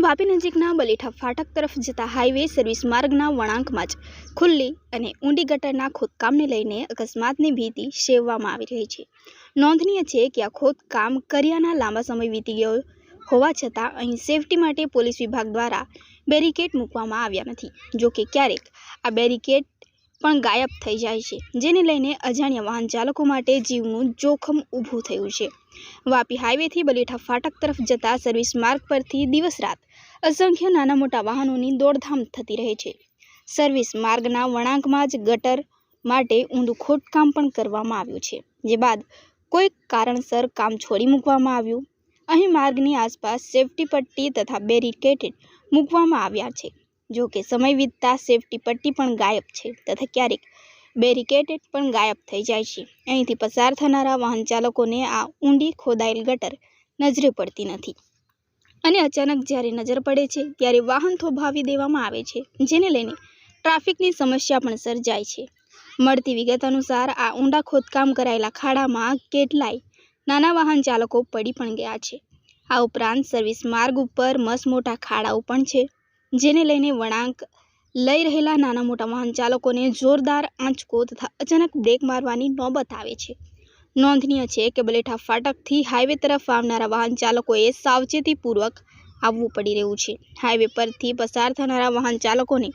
વાપી નજીકના બલીઠા ફાટક તરફ જતા હાઈવે સર્વિસ માર્ગના વળાંકમાં જ ખુલ્લી અને ઊંડી ગટરના ખોદકામને લઈને અકસ્માતની ભીતિ સેવવામાં આવી રહી છે। નોંધનીય છે કે આ ખોદકામ કર્યાના લાંબા સમય વીતી ગયો હોવા છતાં અહીં સેફટી માટે પોલીસ વિભાગ દ્વારા બેરિકેડ મૂકવામાં આવ્યા નથી। જો કે ક્યારેક આ બેરિકેડ પણ ગાયબ થઈ જાય છે, જેને લઈને અજાણ્યા વાહન ચાલકો માટે જીવનું જોખમ ઊભું થયું છે। વાપી હાઈવેથી બલીઠા ફાટક તરફ જતા સર્વિસ માર્ગ પરથી દિવસ રાત અસંખ્ય નાના મોટા વાહનોની દોડધામ થતી રહે છે। સર્વિસ માર્ગના વળાંકમાં જ ગટર માટે ઊંડું ખોદકામ પણ કરવામાં આવ્યું છે, જે બાદ કોઈ કારણસર કામ છોડી મૂકવામાં આવ્યું। અહીં માર્ગની આસપાસ સેફટી પટ્ટી તથા બેરિકેડ મૂકવામાં આવ્યા છે। જો કે સમય વીતતા સેફટી પટ્ટી પણ ગાયબ છે તથા ક્યારેક બેરિકેડ પણ ગાયબ થઈ જાય છે। અહીંથી પસાર થનારા વાહન ચાલકોને આ ઊંડી ખોદાયેલ ગટર નજરે પડતી નથી અને અચાનક જ્યારે નજર પડે છે ત્યારે વાહન થોભાવી દેવામાં આવે છે, જેને લઈને ટ્રાફિકની સમસ્યા પણ સર્જાય છે। મળતી વિગત અનુસાર આ ઊંડા ખોદકામ કરાયેલા ખાડામાં કેટલાય નાના વાહન ચાલકો પડી પણ ગયા છે। આ ઉપરાંત સર્વિસ માર્ગ ઉપર મસમોટા ખાડાઓ પણ છે, જેને લઈને વળાંક લઈ રહેલા નાના મોટા વાહન ચાલકોને જોરદાર આંચકો તથા અચાનક બ્રેક મારવાની નોબત આવે છે। નોંધનીય છે કે બલીઠા ફાટકથી હાઈવે તરફ આવનારા વાહન ચાલકોએ સાવચેતીપૂર્વક આવવું પડી રહ્યું છે। હાઈવે પરથી પસાર થનારા વાહન ચાલકોને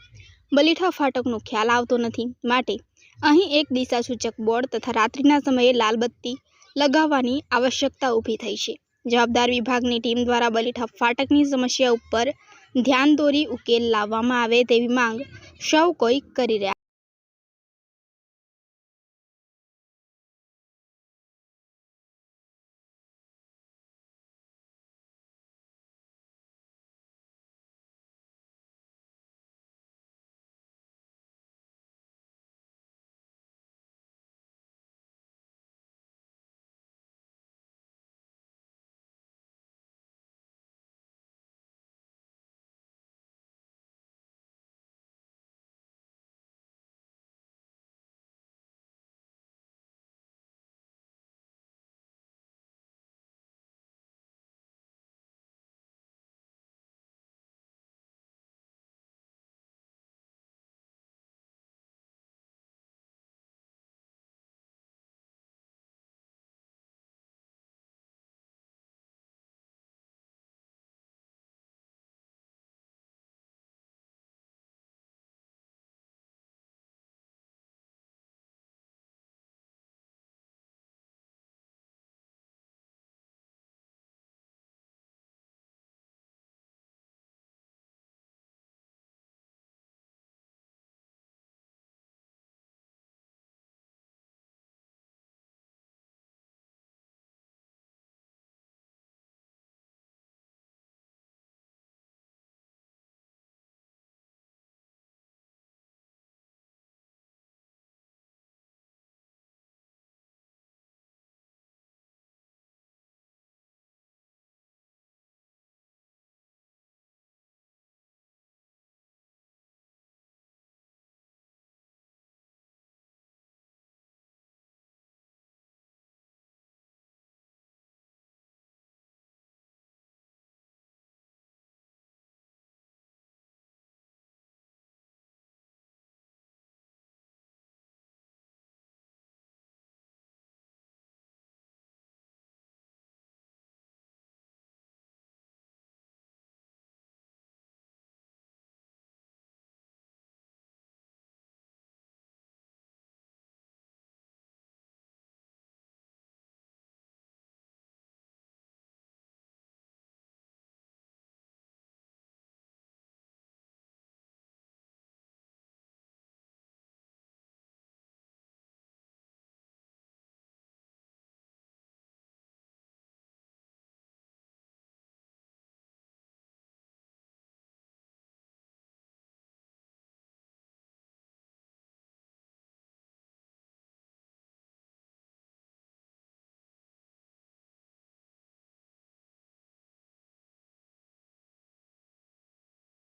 બલીઠા ફાટકનો ખ્યાલ આવતો નથી, માટે અહીં એક દિશાસૂચક બોર્ડ તથા રાત્રિના સમયે લાલ બત્તી લગાવવાની આવશ્યકતા ઊભી થઈ છે। જવાબદાર વિભાગની ટીમ દ્વારા બલીઠા ફાટકની સમસ્યા ઉપર ધ્યાન દોરી ઉકેલ લાવવામાં આવે તેવી માંગ સૌ કોઈ કરી રહ્યા